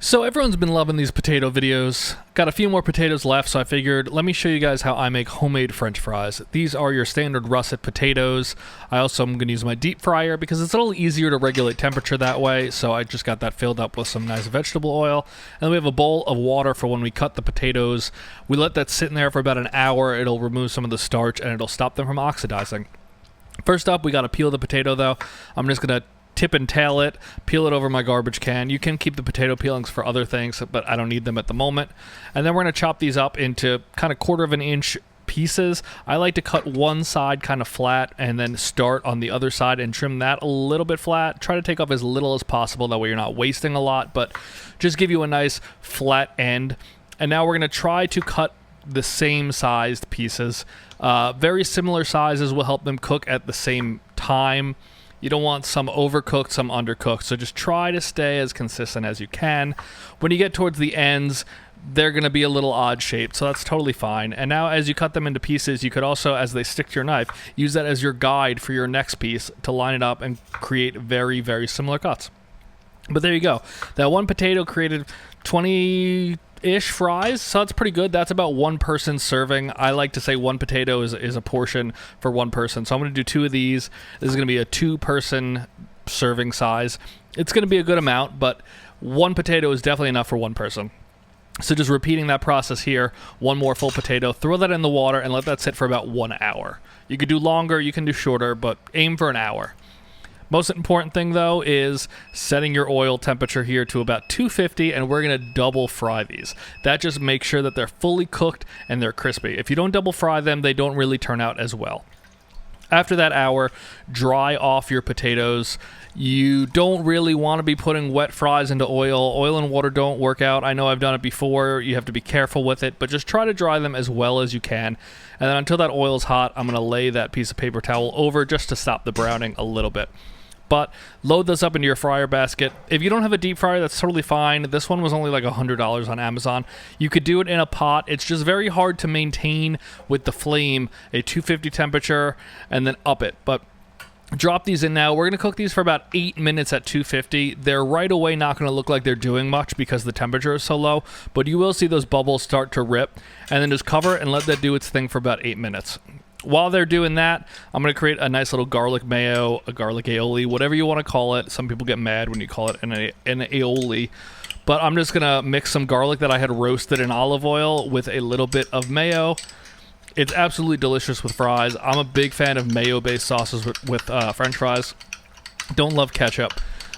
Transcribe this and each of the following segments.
So everyone's been loving these potato videos. Got a few more potatoes left, so I figured let me show you guys how I make homemade French fries. These are your standard russet potatoes. I also am going to use my deep fryer because it's a little easier to regulate temperature that way, so I just got that filled up with some nice vegetable oil. And then we have a bowl of water for when we cut the potatoes. We let that sit in there for about an hour. It'll remove some of the starch and it'll stop them from oxidizing. First up, we got to peel the potato though. I'm just going to tip and tail it, peel it over my garbage can. You can keep the potato peelings for other things, but I don't need them at the moment. And then we're going to chop these up into kind of 1/4 inch pieces. I like to cut one side kind of flat and then start on the other side and trim that a little bit flat. Try to take off as little as possible, that way you're not wasting a lot, but just give you a nice flat end. And now we're going to try to cut the same sized pieces. Very similar sizes will help them cook at the same time. You don't want some overcooked, some undercooked, so just try to stay as consistent as you can. When you get towards the ends, they're going to be a little odd shaped, so that's totally fine. And now as you cut them into pieces, you could also, as they stick to your knife, use that as your guide for your next piece to line it up and create very, very similar cuts. But there you go. That one potato created 20-ish fries, so that's pretty good. That's about one person serving. I like to say one potato is a portion for one person, so I'm going to do 2 of these. This is going to be a 2-person serving size. It's going to be a good amount, but one potato is definitely enough for one person. So just repeating that process here, one more full potato, throw that in the water and let that sit for about 1 hour. You could do longer, you can do shorter, but aim for an hour. Most important thing, though, is setting your oil temperature here to about 250, and we're going to double fry these. That just makes sure that they're fully cooked and they're crispy. If you don't double fry them, they don't really turn out as well. After that hour, dry off your potatoes. You don't really want to be putting wet fries into oil. Oil and water don't work out. I know I've done it before. You have to be careful with it, but just try to dry them as well as you can. And then until that oil is hot, I'm going to lay that piece of paper towel over just to stop the browning a little bit. But load those up into your fryer basket. If you don't have a deep fryer, that's totally fine. This one was only like $100 on Amazon. You could do it in a pot. It's just very hard to maintain with the flame a 250 temperature and then up it. But drop these in now. We're going to cook these for about 8 minutes at 250. They're right away not going to look like they're doing much because the temperature is so low, but you will see those bubbles start to rip. And then just cover it and let that do its thing for about 8 minutes. While they're doing that, I'm going to create a nice little garlic mayo, a garlic aioli, whatever you want to call it. Some people get mad when you call it an aioli. But I'm just going to mix some garlic that I had roasted in olive oil with a little bit of mayo. It's absolutely delicious with fries. I'm a big fan of mayo-based sauces with French fries. Don't love ketchup.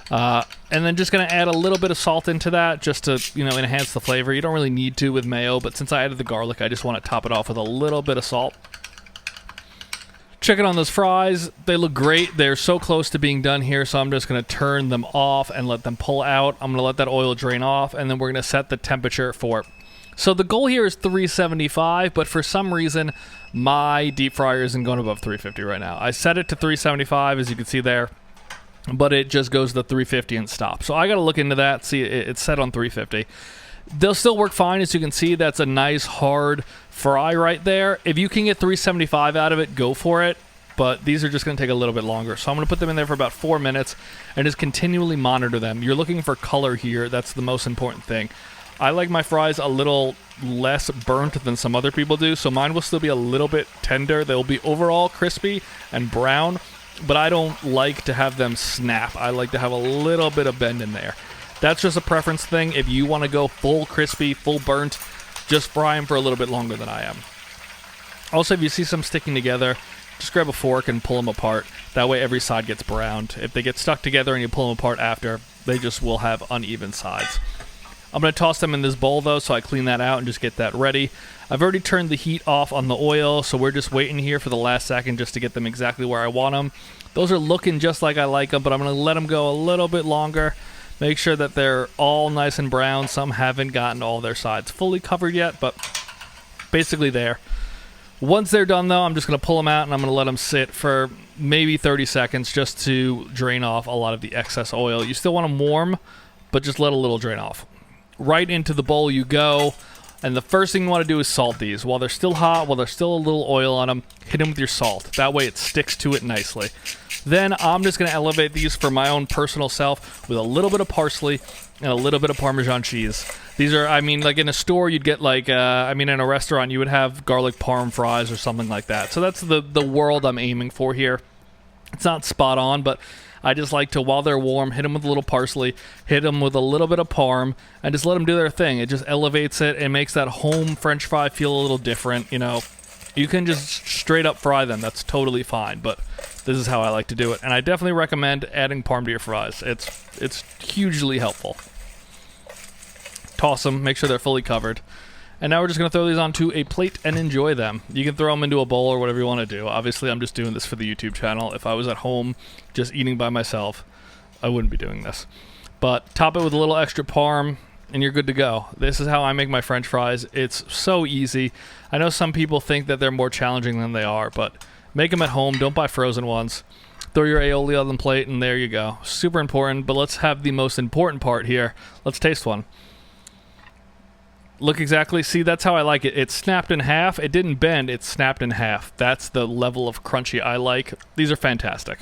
And then just going to add a little bit of salt into that just to, enhance the flavor. You don't really need to with mayo, but since I added the garlic, I just want to top it off with a little bit of salt. Check it on those fries. They look great. They're so close to being done here, so I'm just going to turn them off and let them pull out. I'm going to let that oil drain off, and then we're going to set the temperature for it. So the goal here is 375, but for some reason, my deep fryer isn't going above 350 right now. I set it to 375, as you can see there, but it just goes to 350 and stops. So I got to look into that, see it's set on 350. They'll still work fine. As you can see, that's a nice hard fry right there. If you can get 375 out of it, go for it. But these are just going to take a little bit longer. So I'm going to put them in there for about 4 minutes and just continually monitor them. You're looking for color here. That's the most important thing. I like my fries a little less burnt than some other people do, so mine will still be a little bit tender. They'll be overall crispy and brown, but I don't like to have them snap. I like to have a little bit of bend in there. That's just a preference thing. If you want to go full crispy, full burnt, just fry them for a little bit longer than I am. Also, if you see some sticking together, just grab a fork and pull them apart. That way every side gets browned. If they get stuck together and you pull them apart after, they just will have uneven sides. I'm going to toss them in this bowl though, so I clean that out and just get that ready. I've already turned the heat off on the oil, so we're just waiting here for the last second just to get them exactly where I want them. Those are looking just like I like them, but I'm going to let them go a little bit longer. Make sure that they're all nice and brown. Some haven't gotten all their sides fully covered yet, but basically there. Once they're done, though, I'm just going to pull them out, and I'm going to let them sit for maybe 30 seconds just to drain off a lot of the excess oil. You still want them warm, but just let a little drain off. Right into the bowl you go. And the first thing you want to do is salt these. While they're still hot, while there's still a little oil on them, hit them with your salt. That way it sticks to it nicely. Then I'm just going to elevate these for my own personal self with a little bit of parsley and a little bit of Parmesan cheese. These are, I mean, like in a store you'd get like, in a restaurant you would have garlic parm fries or something like that. So that's the world I'm aiming for here. It's not spot on, but I just like to, while they're warm, hit them with a little parsley, hit them with a little bit of parm, and just let them do their thing. It just elevates it and makes that home French fry feel a little different, you know. You can just straight up fry them. That's totally fine, but this is how I like to do it. And I definitely recommend adding parm to your fries. It's hugely helpful. Toss them, make sure they're fully covered. And now we're just going to throw these onto a plate and enjoy them. You can throw them into a bowl or whatever you want to do. Obviously, I'm just doing this for the YouTube channel. If I was at home just eating by myself, I wouldn't be doing this. But top it with a little extra parm, and you're good to go. This is how I make my French fries. It's so easy. I know some people think that they're more challenging than they are, but make them at home. Don't buy frozen ones. Throw your aioli on the plate, and there you go. Super important, but let's have the most important part here. Let's taste one. Look exactly, see, that's how I like it. It snapped in half. It didn't bend, it snapped in half. That's the level of crunchy I like. These are fantastic.